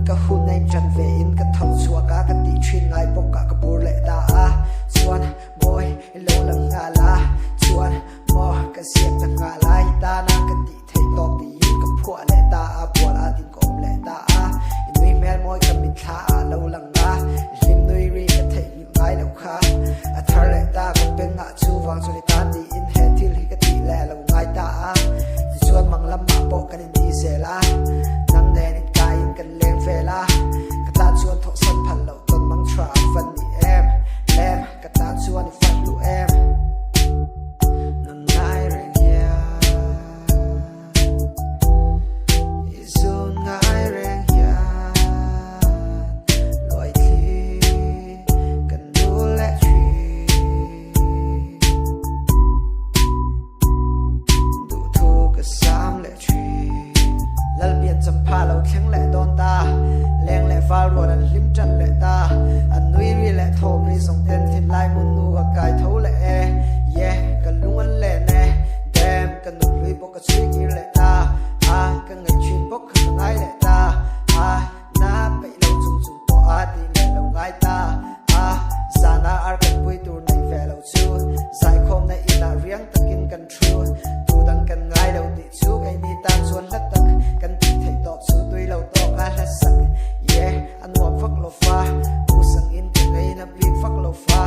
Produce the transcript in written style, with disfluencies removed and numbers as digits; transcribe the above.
ka hun nei tran ve in ka thau chua ka ka ti thin ngai pok ka bur le da a chuan boy lo lang nga la chuan mo ka siat ta nga lai ta na ka ti thei tok ti ka phua le ta a bol a tin kom le ta a inui mel moi ka min tha a lo lang nga lim nui ri ka thei ni ngai lo kha a thar le ta ka pen nga chu wang chu ni ta ti in he thil hi ka ti le lo ngai ta a chuan mang lam ma po kan in ti se la nang ne ni ka in kan leng ve la ka ta chuan tho san phal lo ton mang tra van ni em lem ka ta chuan ni fat lu em nang ngai reng ya izun ngai reng ya loi thi kan du le chi du thu ka sam le chi lal bian cham pha lo thleng le don ta leng le fal ro an lim chan le ta an nui ri le thom ri song ten thin lai mun nu ka kai tho le e ye ka lung an le ne dem ka nu lui bo ka chui ki le ta a ka ngai chin bo ka ngai le ta a na pe lo chung chung po a ti le lo ngai ta a zana ar kan pui tur nei ve lo chu sai khom na ina riang takin kan tru tu dang kan ngai lo ti chu kai ni tan chuan la tak kan ti thei tok chu tui lo tok a la sak ye an wa fak lo fa u sang in te ngai na blik fak lo fa